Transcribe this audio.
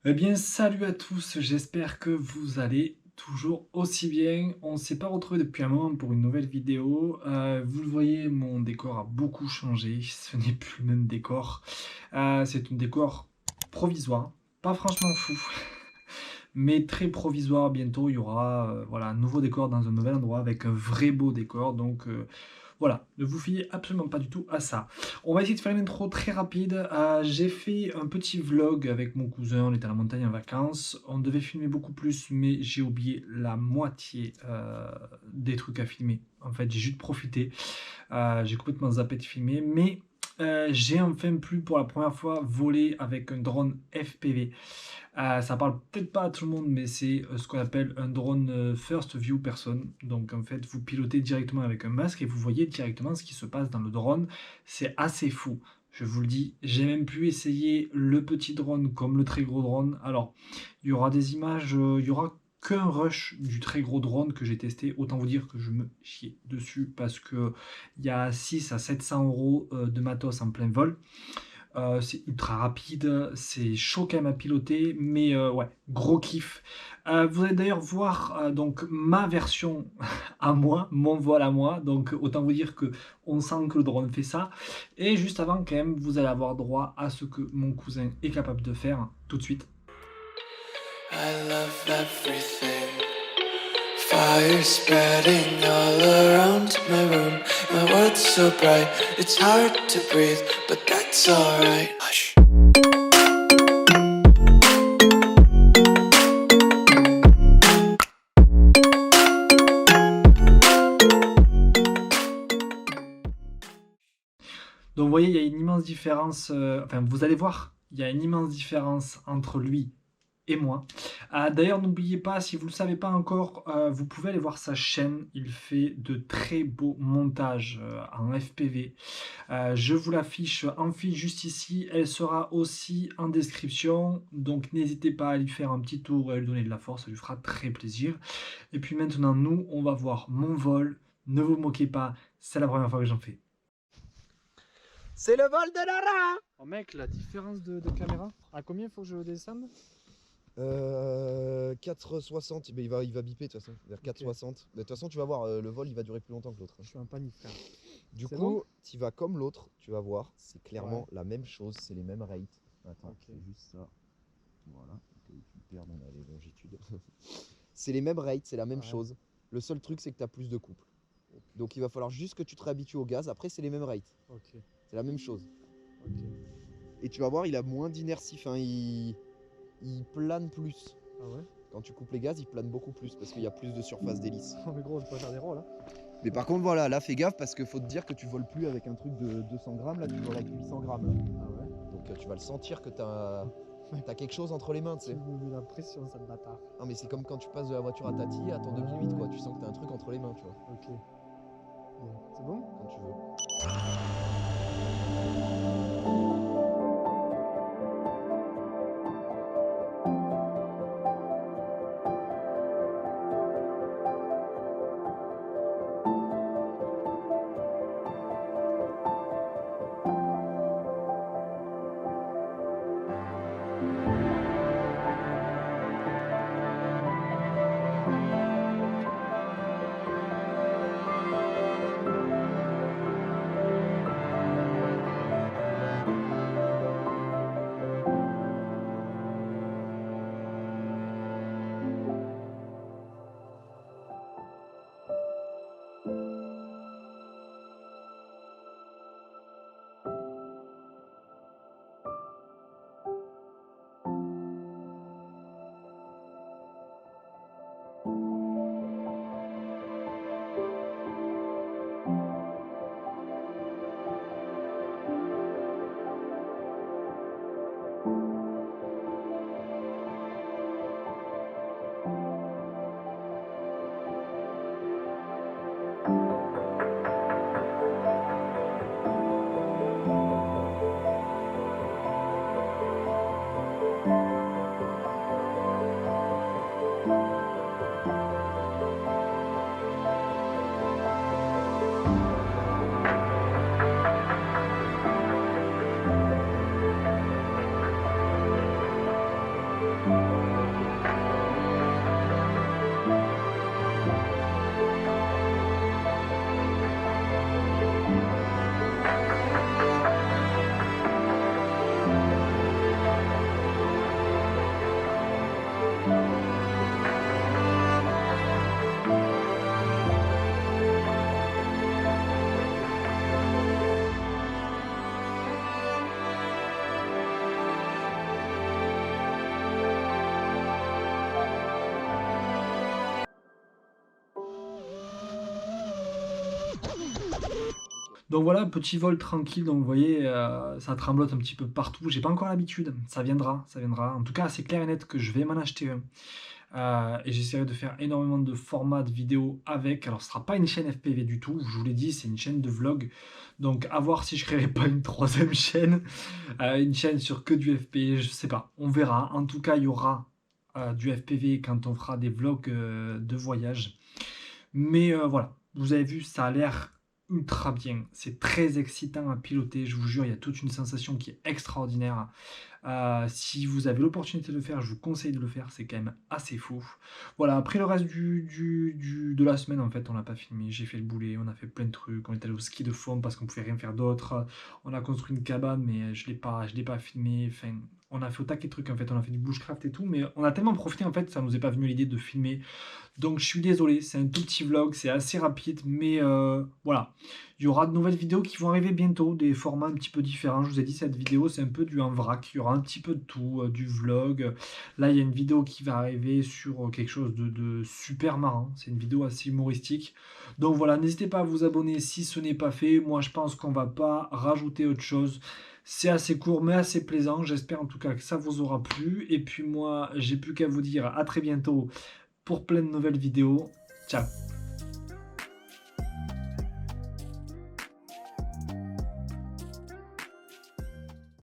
Eh bien, salut à tous, j'espère que vous allez toujours aussi bien. On ne s'est pas retrouvé depuis un moment pour une nouvelle vidéo. Vous le voyez, mon décor a beaucoup changé. Ce n'est plus le même décor. C'est un décor provisoire, pas franchement fou, mais très provisoire. Bientôt, il y aura voilà, un nouveau décor dans un nouvel endroit avec un vrai beau décor. Donc, voilà, ne vous fiez absolument pas du tout à ça. On va essayer de faire une intro très rapide. J'ai fait un petit vlog avec mon cousin, on était à la montagne en vacances. On devait filmer beaucoup plus, mais j'ai oublié la moitié des trucs à filmer. En fait, j'ai juste profité. J'ai complètement zappé de filmer, mais j'ai enfin pu pour la première fois voler avec un drone FPV. Ça parle peut-être pas à tout le monde, mais c'est ce qu'on appelle un drone First View Person. Donc en fait, vous pilotez directement avec un masque et vous voyez directement ce qui se passe dans le drone. C'est assez fou. Je vous le dis, j'ai même pu essayer le petit drone comme le très gros drone. Alors, il y aura des images, il y aura qu'un rush du très gros drone que j'ai testé. Autant vous dire que je me chiais dessus parce que il y a 6 à 700 euros de matos en plein vol. C'est ultra rapide, c'est chaud quand même à piloter, mais ouais, gros kiff. Vous allez d'ailleurs voir donc ma version à moi, mon vol à moi. Donc autant vous dire que on sent que le drone fait ça. Et juste avant quand même, vous allez avoir droit à ce que mon cousin est capable de faire tout de suite. I love everything. Fire spreading all around my room. My world's so bright, it's hard to breathe, but that's alright. Hush. Donc vous voyez, il y a une immense différence, enfin vous allez voir, il y a une immense différence entre lui et moi. D'ailleurs, n'oubliez pas, si vous ne le savez pas encore, vous pouvez aller voir sa chaîne. Il fait de très beaux montages en FPV. Je vous l'affiche en fil juste ici. Elle sera aussi en description. Donc n'hésitez pas à lui faire un petit tour et à lui donner de la force. Ça lui fera très plaisir. Et puis maintenant, nous, on va voir mon vol. Ne vous moquez pas, c'est la première fois que j'en fais. C'est le vol de Lara. Oh mec, la différence de caméra, à combien il faut que je descende? 4,60, mais il va biper de toute façon, vers 4,60. De toute façon, tu vas voir, le vol il va durer plus longtemps que l'autre. Je suis un panique, frère. Du C'est coup, bon tu vas comme l'autre, tu vas voir, c'est clairement Ouais. la même chose, c'est les mêmes rates. Attends, Ok. c'est juste ça. Voilà, ok, tu perds dans les longitudes. C'est les mêmes rates, c'est la même Ouais. chose. Le seul truc, c'est que tu as plus de couple. Donc il va falloir juste que tu te réhabitues au gaz. Après, c'est les mêmes rates. Ok. C'est la même chose. Ok. Et tu vas voir, il a moins d'inertie. Enfin, il plane plus. Ah ouais? Quand tu coupes les gaz, il plane beaucoup plus parce qu'il y a plus de surface d'hélice. Oh mais gros, je peux pas faire des rôles là. Mais par contre, voilà, là, fais gaffe parce qu'il faut te dire que tu voles plus avec un truc de 200 grammes. Là, tu voles avec 800 grammes. Là. Ah ouais? Donc, tu vas le sentir que t'as quelque chose entre les mains, tu sais. Tu me mets la pression, ça de bâtard. Non, mais c'est comme quand tu passes de la voiture à Tati à ton 2008, quoi. Tu sens que t'as un truc entre les mains, tu vois. Ok. Bon, c'est bon? Quand tu veux. Donc voilà, petit vol tranquille, donc vous voyez, ça tremblote un petit peu partout. J'ai pas encore l'habitude, ça viendra, ça viendra. En tout cas, c'est clair et net que je vais m'en acheter un. Et j'essaierai de faire énormément de formats de vidéos avec. Alors, ce sera pas une chaîne FPV du tout, je vous l'ai dit, c'est une chaîne de vlog. Donc, à voir si je créerai pas une troisième chaîne, une chaîne sur que du FPV, je sais pas, on verra. En tout cas, il y aura du FPV quand on fera des vlogs de voyage. Mais voilà, vous avez vu, ça a l'air ultra bien. C'est très excitant à piloter, je vous jure, il y a toute une sensation qui est extraordinaire. Si vous avez l'opportunité de le faire, je vous conseille de le faire, c'est quand même assez fou. Voilà, après le reste de la semaine, en fait, on l'a pas filmé. J'ai fait le boulet, on a fait plein de trucs. On est allé au ski de fond parce qu'on pouvait rien faire d'autre. On a construit une cabane, mais je l'ai pas filmé. Enfin, on a fait au taquet de trucs, en fait. On a fait du bushcraft et tout, mais on a tellement profité, en fait, ça nous est pas venu l'idée de filmer. Donc je suis désolé, c'est un tout petit vlog, c'est assez rapide, mais voilà. Il y aura de nouvelles vidéos qui vont arriver bientôt, des formats un petit peu différents. Je vous ai dit, cette vidéo, c'est un peu du en vrac. Il y aura un petit peu de tout, du vlog. Là, il y a une vidéo qui va arriver sur quelque chose de super marrant. C'est une vidéo assez humoristique. Donc voilà, n'hésitez pas à vous abonner si ce n'est pas fait. Moi, je pense qu'on va pas rajouter autre chose. C'est assez court, mais assez plaisant. J'espère en tout cas que ça vous aura plu. Et puis moi, j'ai plus qu'à vous dire à très bientôt pour plein de nouvelles vidéos. Ciao!